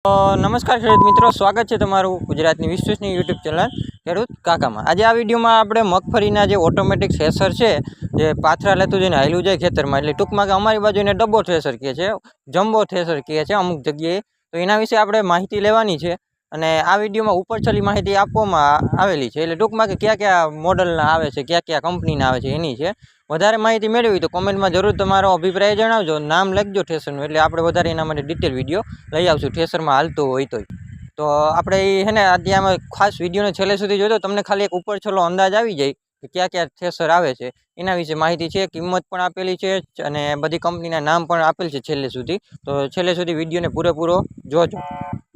નમસ્કાર ખેડૂત મિત્રો, સ્વાગત છે તમારું ગુજરાતની વિશ્વસનીય યુટ્યુબ ચેનલ ખેડૂત કાકામાં। આજે આ વિડીયોમાં આપણે મગફળીના જે ઓટોમેટિક થ્રેસર છે, જે પાથરા લેતું જઈને હાલ્યું જાય ખેતરમાં, એટલે ટૂંકમાં કે અમારી બાજુ એને ડબ્બો થ્રેસર કહે છે, જમ્બો થ્રેસર કહે છે અમુક જગ્યાએ। તો એના વિશે આપણે માહિતી લેવાની છે અને આ વિડીયોમાં ઉપરછલ્લી માહિતી આપવામાં આવેલી છે, એટલે ટૂંકમાં કે કયા કયા મોડલના આવે છે, કયા કયા કંપનીના આવે છે એની છે। વધારે માહિતી મેળવી તો કોમેન્ટમાં જરૂર તમારો અભિપ્રાય જણાવજો, નામ લખજો થ્રેસરનું, એટલે આપણે વધારે એના માટે ડિટેલ વિડીયો લઈ આવશું થ્રેસરમાં હાલતું હોય તો આપણે એ છે ને આજે આમાં ખાસ વિડીયોને છેલ્લે સુધી જોજો, તમને ખાલી એક ઉપર છેલ્લો અંદાજ આવી જાય કે ક્યાં ક્યાં થ્રેસર આવે છે એના વિશે માહિતી છે, કિંમત પણ આપેલી છે અને બધી કંપનીના નામ પણ આપેલ છે છેલ્લે સુધી। તો છેલ્લે સુધી વિડીયોને પૂરેપૂરો જોજો।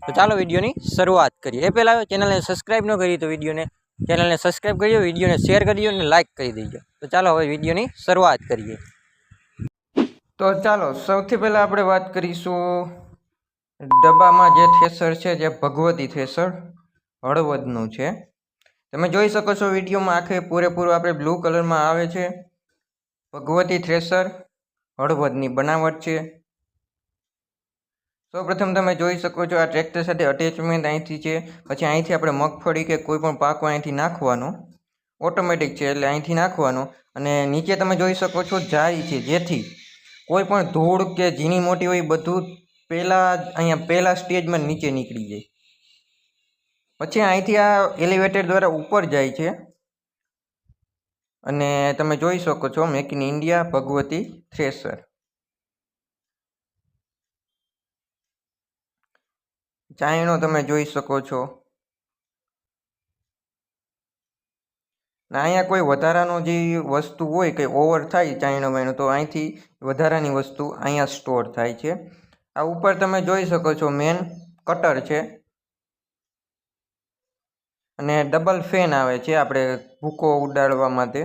તો ચાલો વિડીયોની શરૂઆત કરીએ। એ પહેલાં ચેનલને સબસ્ક્રાઈબ ન કરી તો ચેનલને સબસ્ક્રાઈબ કરી દો, વિડીયોને શેર કરી દો અને લાઇક કરી દેજો। તો ચાલો હવે વિડીયોની શરૂઆત કરીએ। તો ચાલો સૌથી પહેલાં આપણે વાત કરીશું ડબ્બામાં જે થ્રેસર છે, જે ભગવતી થ્રેસર હળવદનું છે। તમે જોઈ શકો છો વિડીયોમાં આખે પૂરેપૂરું આપણે બ્લુ કલરમાં આવે છે, ભગવતી થ્રેસર હળવદની બનાવટ છે। સૌપ્રથમ તમે જોઈ શકો છો આ ટ્રેક્ટર સાથે અટેચમેન્ટ અહીંથી છે, પછી અહીંથી આપણે મગફળી કે કોઈ પણ પાકો અહીંથી નાખવાનો, ઓટોમેટિક છે એટલે અહીંથી નાખવાનો। અને નીચે તમે જોઈ શકો છો જાળી છે, જેથી કોઈ પણ ધૂળ કે ઝીણી મોટી હોય બધું પહેલા સ્ટેજમાં નીચે નીકળી જાય। પછી અહીંથી આ એલિવેટર દ્વારા ઉપર જાય છે અને તમે જોઈ શકો છો make in India Bhagwati thresher. ચાયણો તમે જોઈ શકો છો, અહીંયા કોઈ વધારાનો જે વસ્તુ હોય કે ઓવર થાય ચાયણો તો અહીંથી વધારાની વસ્તુ અહીંયા સ્ટોર થાય છે। આ ઉપર તમે જોઈ શકો છો મેન કટર છે અને ડબલ ફેન આવે છે આપણે ભૂકો ઉડાડવા માટે,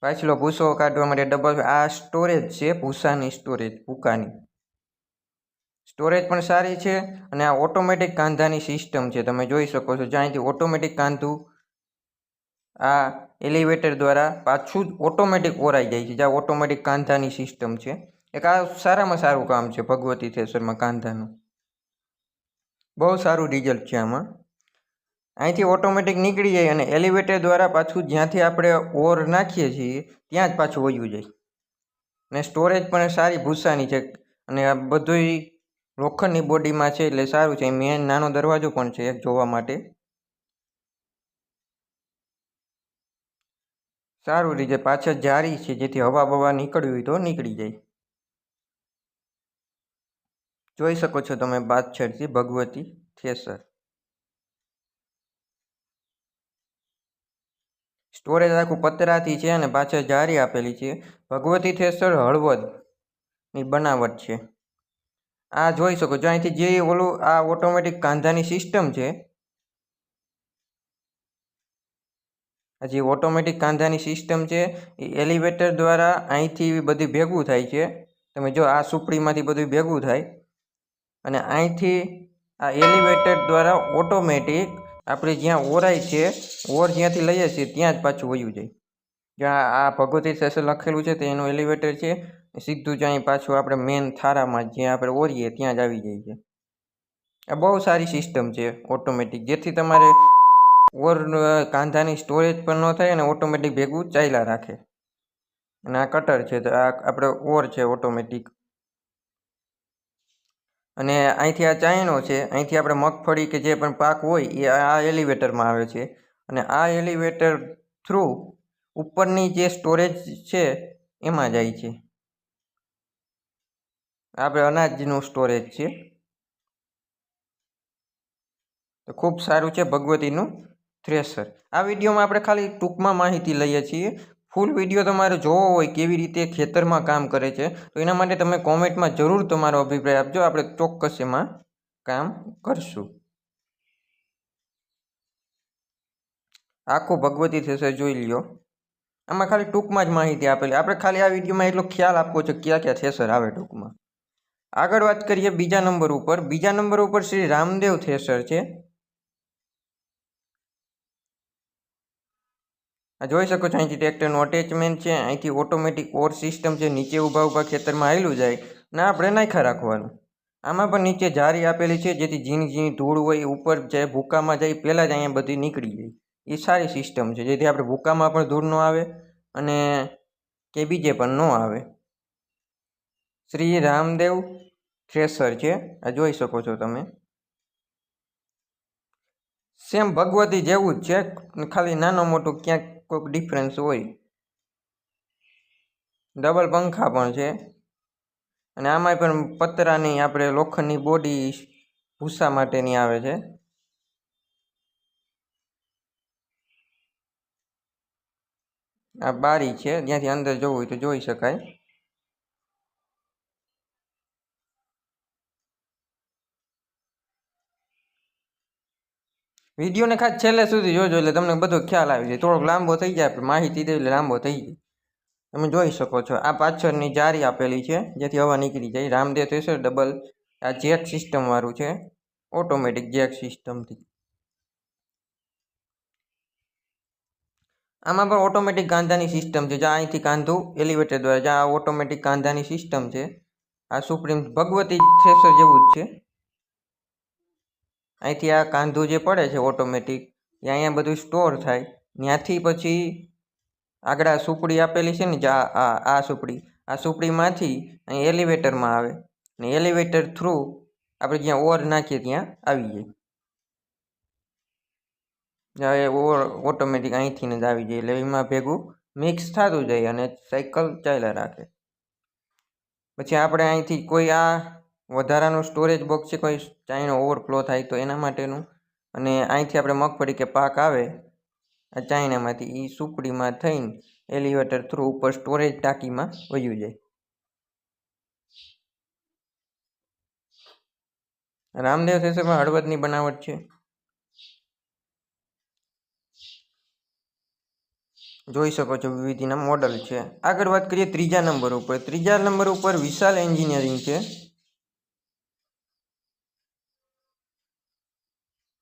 પાછલો ભૂસો કાઢવા માટે ડબલ। આ સ્ટોરેજ છે, ભૂસાની સ્ટોરેજ, ભૂકાની સ્ટોરેજ પણ સારી છે। અને આ ઓટોમેટિક કાંધાની સિસ્ટમ છે, તમે જોઈ શકો છો જ્યાંથી ઓટોમેટિક કાંધું આ એલિવેટર દ્વારા પાછું જ ઓટોમેટિક ઓરાઈ જાય છે, જ્યાં ઓટોમેટિક કાંધાની સિસ્ટમ છે। એક આ સારામાં સારું કામ છે ભગવતી થ્રેસરમાં કાંધાનું, બહુ સારું રિઝલ્ટ છે આમાં। અહીંથી ઓટોમેટિક નીકળી જાય અને એલિવેટર દ્વારા પાછું જ્યાંથી આપણે ઓર નાખીએ છીએ ત્યાં જ પાછું વયું જાય। અને સ્ટોરેજ પણ સારી ભૂસાની છે અને આ બધું લોખંડની બોડીમાં છે એટલે સારું છે। મેન નાનો દરવાજો પણ છે એક જોવા માટે, સારું રીતે પાછળ જારી છે જેથી હવા બવા નીકળવી હોય તો નીકળી જાય। જોઈ શકો છો તમે પાછળથી ભગવતી થ્રેસર, સ્ટોરેજ આખું પતરાથી છે અને પાછળ જારી આપેલી છે। ભગવતી થ્રેસર હળવદની બનાવટ છે। આ જોઈ શકો છો અહીંથી જે ઓલું આ ઓટોમેટિક કાંધાની સિસ્ટમ છે, જે ઓટોમેટિક કાંધાની સિસ્ટમ છે એ એલિવેટર દ્વારા અહીંથી બધી ભેગું થાય છે। તમે જો આ સુપડીમાંથી બધું ભેગું થાય અને અહીંથી આ એલિવેટર દ્વારા ઓટોમેટિક આપણે જ્યાં ઓરાય છે, ઓર જ્યાંથી લઈએ છીએ ત્યાં જ પાછું વયું જાય। જ્યાં આ ભગવતી થ્રેસર લખેલું છે તે એનું એલિવેટર છે, સીધું જ્યાં પાછું આપણે મેન થારામાં જ્યાં આપણે ઓરીએ ત્યાં જ આવી જાય છે। આ બહુ સારી સિસ્ટમ છે ઓટોમેટિક, જેથી તમારે ઓર કાંધાની સ્ટોરેજ પણ ન થાય અને ઓટોમેટિક ભેગું ચાલ્યા રાખે। અને આ કટર છે તો આ આપણે ઓર છે ઓટોમેટિક, અને અહીંથી આ ચાયણો છે, અહીંથી આપણે મગફળી કે જે પણ પાક હોય એ આ એલિવેટરમાં આવે છે અને આ એલિવેટર થ્રુ ઉપરની જે સ્ટોરેજ છે એમાં જાય છે। આપણે અનાજનું સ્ટોરેજ છે, તો ખૂબ સારું છે ભગવતીનું થ્રેસર। આ વિડીયોમાં આપણે ખાલી ટૂંકમાં માહિતી લઈએ છીએ, ફૂલ વિડીયો તમારે જોવો હોય કેવી રીતે ખેતરમાં કામ કરે છે તો એના માટે તમે કોમેન્ટમાં જરૂર તમારો અભિપ્રાય આપજો, આપણે ચોક્કસ એમાં કામ કરશું। આખું ભગવતી થ્રેસર જોઈ લ્યો, આમાં ખાલી ટૂંકમાં જ માહિતી આપેલી, આપણે ખાલી આ વિડીયોમાં એટલો ખ્યાલ આપવો છે ક્યાં ક્યાં થ્રેસર આવે ટૂંકમાં। આગળ વાત કરીએ બીજા નંબર ઉપર। બીજા નંબર ઉપર શ્રી રામદેવ થ્રેસર છે। આ જોઈ શકો છો અહીંથી ટ્રેક્ટરનું અટેચમેન્ટ છે, અહીંથી ઓટોમેટિક ઓર સિસ્ટમ છે, નીચે ઊભા ખેતરમાં આવેલું જાય ને આપણે નાખ્યા રાખવાનું આમાં પણ નીચે જારી આપેલી છે, જેથી ઝીણી ઝીણી ધૂળ હોય એ ઉપર જાય, ભૂકામાં જાય પહેલાં જ અહીંયા બધી નીકળી જાય. એ સારી સિસ્ટમ છે, જેથી આપણે ભૂકામાં પણ ધૂળ ન આવે અને કે બીજે પણ ન આવે. શ્રી રામદેવ થ્રેસર છે, આ જોઈ શકો છો તમે. સેમ ભગવતી જેવું જ છે, ખાલી નાનો મોટો ક્યાંક કોઈક ડિફરન્સ હોય. ડબલ પંખા પણ છે અને આમાંય પણ પતરાની આપણે લોખંડની બોડી ભૂસા માટેની આવે છે. આ બારી છે, જ્યાંથી અંદર જવું હોય તો જોઈ શકાય. વિડીયોને ખાસ છેલ્લે સુધી જોજો એટલે તમને બધો ખ્યાલ આવી જાય. થોડોક લાંબો થઈ જાય, આપણે માહિતી દઈએ એટલે લાંબો થઈ જાય. તમે જોઈ શકો છો આ પાછળની જારી આપેલી છે, જેથી હવા નીકળી જાય. રામદેવ થ્રેસર ડબલ આ જેક સિસ્ટમ વાળું છે, ઓટોમેટિક જેક સિસ્ટમથી. આમાં પણ ઓટોમેટિક કાંધાની સિસ્ટમ છે, જ્યાં અહીંથી કાંધું એલિવેટર દ્વારા, જ્યાં ઓટોમેટિક કાંધાની સિસ્ટમ છે. આ સુપ્રીમ ભગવતી થ્રેસર જેવું જ છે. અહીંથી આ કાંધું જે પડે છે ઓટોમેટિક, એ અહીંયા બધું સ્ટોર થાય. ત્યાંથી પછી આગળ આ સુપડી આપેલી છે ને, આ સુપડીમાંથી અહીં એલિવેટરમાં આવે ને એલિવેટર થ્રુ આપણે જ્યાં ઓર નાખીએ ત્યાં આવી જાય. ઓર ઓટોમેટિક અહીંથી જ આવી જાય, એટલે એમાં ભેગું મિક્સ થતું જાય અને સાયકલ ચાલ્યા રાખે. પછી આપણે અહીંથી કોઈ આ વધારાનું સ્ટોરેજ બોક્સ છે, કોઈ ચાઈનો ઓવરફ્લો થાય તો એના માટેનું, અને અહીંથી આપણે મગફળી કે પાક આવે આ ચાઇનામાંથી એ સુપડીમાં થઈને એલિવેટર થ્રુ ઉપર સ્ટોરેજ ટાંકીમાં વયું જાય. રામદેવ થ્રેસરમાં હળવદની બનાવટ છે, જોઈ શકો છો. વિવિધના મોડલ છે. આગળ વાત કરીએ ત્રીજા નંબર ઉપર. ત્રીજા નંબર ઉપર વિશાલ એન્જિનિયરિંગ છે.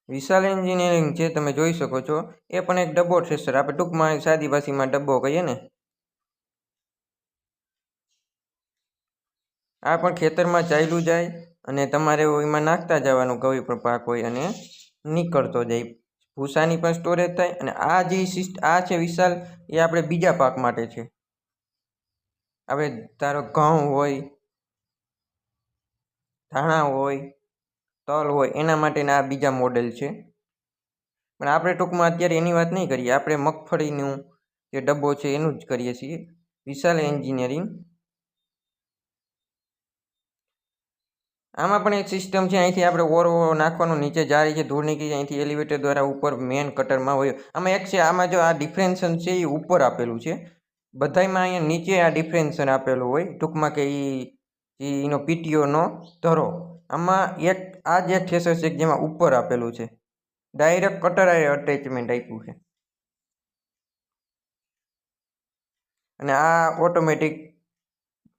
વિશાલ એન્જિનિયરિંગ છે, તમે જોઈ શકો છો. એ પણ એક ડબ્બો થ્રેસર, આપણે ટૂંકમાં સાદી ભાષામાં ડબ્બો કહીએ ને. આ પણ ખેતરમાં ચાલ્યું જાય અને તમારે એમાં નાખતા જવાનું, કોઈ પણ પાક હોય અને નીકળતો જાય. ભૂસાની પણ સ્ટોરેજ થાય. અને આ જે આ છે વિશાલ, એ આપણે બીજા પાક માટે છે. આપણે ધારો ઘઉં હોય, ધાણા હોય, તલ હોય, એના માટેના આ બીજા મોડેલ છે. પણ આપણે ટૂંકમાં અત્યારે એની વાત નહીં કરીએ, આપણે મગફળીનું જે ડબ્બો છે એનું જ કરીએ છીએ. વિશાલ એન્જિનિયરિંગ. આમાં પણ એક સિસ્ટમ છે, અહીંથી આપણે ઓરો નાખવાનું, નીચે જારી છે, ધૂળ નીકળી જાય, અહીંથી એલિવેટર દ્વારા ઉપર મેન કટરમાં હોય. આમાં એક છે, આમાં જો આ ડિફરન્સન છે એ ઉપર આપેલું છે. બધામાં અહીંયા નીચે આ ડિફરન્સન આપેલું હોય, ટૂંકમાં કે એનો પીટીઓનો ધરો. આમાં એક આ જ એક થ્રેસર છે જેમાં ઉપર આપેલું છે, ડાયરેક્ટ કટર અટેચમેન્ટ આપ્યું છે. અને આ ઓટોમેટિક,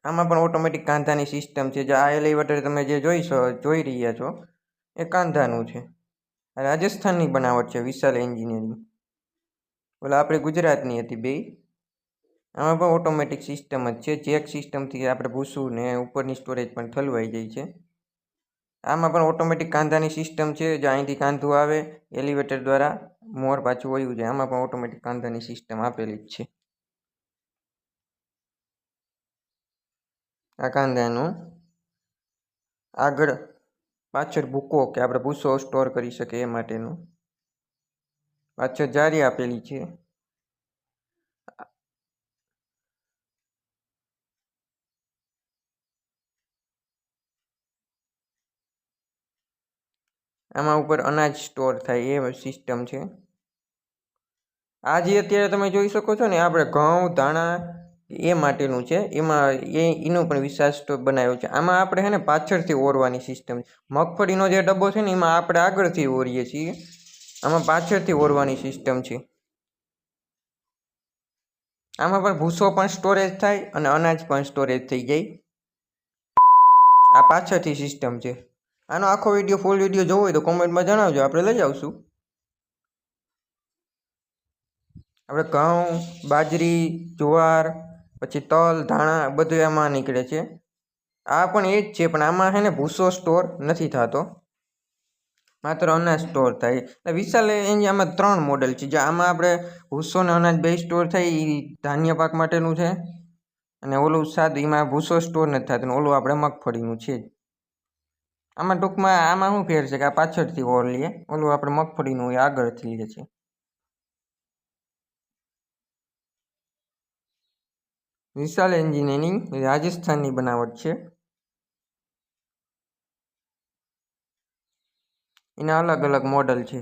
આમાં પણ ઓટોમેટિક કાંધાની સિસ્ટમ છે. જે આ એલિવેટર તમે જે જોઈ રહ્યા છો એ કાંધાનું છે. રાજસ્થાનની બનાવટ છે વિશાલ એન્જિનિયરિંગ. ઓલા આપણે ગુજરાતની હતી બે. આમાં પણ ઓટોમેટિક સિસ્ટમ જ છે, જેક સિસ્ટમથી આપણે ભૂસું ને ઉપરની સ્ટોરેજ પણ ઠલવાઈ જાય છે. આમાં પણ ઓટોમેટિક કાંધાની સિસ્ટમ છે, જે અહીંથી કાંધું આવે એલિવેટર દ્વારા મોર પાછું વયું જાય. આમાં પણ ઓટોમેટિક કાંધાની સિસ્ટમ આપેલી જ છે. આ કાંધાનું આગળ પાછળ ભૂકો કે આપણે ભૂસો સ્ટોર કરી શકીએ એ માટેનું પાછળ જારી આપેલી છે. આમાં ઉપર અનાજ સ્ટોર થાય એ સિસ્ટમ છે. આ જે અત્યારે તમે જોઈ શકો છો ને, આપણે ઘઉં ધાણા એ માટેનું છે. એમાં એનું પણ વિશાળ સ્ટોર બનાવ્યો છે. આમાં આપણે છે ને પાછળથી ઓરવાની સિસ્ટમ. મગફળીનો જે ડબ્બો છે ને એમાં આપણે આગળથી ઓરીએ છીએ, આમાં પાછળથી ઓરવાની સિસ્ટમ છે. આમાં પણ ભૂસો પણ સ્ટોરેજ થાય અને અનાજ પણ સ્ટોરેજ થઈ જાય. આ પાછળથી સિસ્ટમ છે. આનો આખો વિડીયો ફૂલ વિડીયો જોવો હોય તો કોમેન્ટમાં જણાવજો, આપણે લઈ આવશું. આપણે ઘઉં, બાજરી, જુવાર, પછી તલ, ધાણા બધું એમાં નીકળે છે. આ પણ એ જ છે, પણ આમાં છે ને ભૂસો સ્ટોર નથી થતો, માત્ર અનાજ સ્ટોર થાય. એટલે વિશાલ એન્જિન આમાં 3 મોડેલ છે, જે આમાં આપણે ભૂસો ને અનાજ બે સ્ટોર થાય એ ધાન્ય પાક માટેનું છે, અને ઓલું સાદું એમાં ભૂસો સ્ટોર નથી થતો, ઓલું આપણે મગફળીનું છે. આમાં ટૂંકમાં આમાં શું ફેર છે કે આ પાછળથી ઓર લઈએ, ઓલું આપણે મગફળીનું એ આગળથી લઈએ છીએ. વિશાલ એન્જિન એની રાજસ્થાનની બનાવટ છે, એના અલગ અલગ મોડલ છે.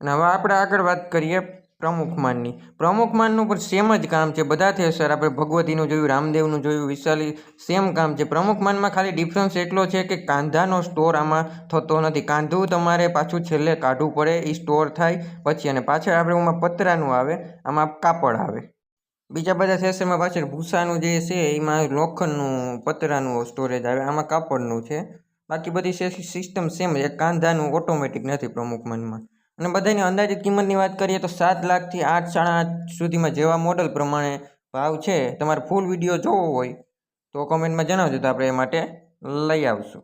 અને હવે આપણે આગળ વાત કરીએ પ્રમુખમાનની. પ્રમુખમાનનું પણ સેમ જ કામ છે, બધા થ્રેસર આપણે ભગવતીનું જોયું, રામદેવનું જોયું, વિશાલી સેમ કામ છે. પ્રમુખમાનમાં ખાલી ડિફરન્સ એટલો છે કે કાંધાનો સ્ટોર આમાં થતો નથી. કાંધું તમારે પાછું છેલ્લે કાઢવું પડે, એ સ્ટોર થાય પછી, અને પાછળ આપણે એમાં પતરાનું આવે, આમાં કાપડ આવે. બીજા બધા થ્રેસરમાં પાછળ ભૂસાનું જે છે એમાં લોખંડનું પતરાનું સ્ટોરેજ આવે, આમાં કાપડનું છે. બાકી બધી સિસ્ટમ સેમ છે, કાંધાનું ઓટોમેટિક નથી પ્રમુખમાનમાં. અને બધાની અંદાજિત કિંમતની વાત કરીએ તો 7 લાખથી 8, 8.5 સુધીમાં જેવા મોડલ પ્રમાણે ભાવ છે. તમારે ફૂલ વિડીયો જોવો હોય તો કોમેન્ટમાં જણાવજો, તો આપણે એ માટે લઈ આવશું.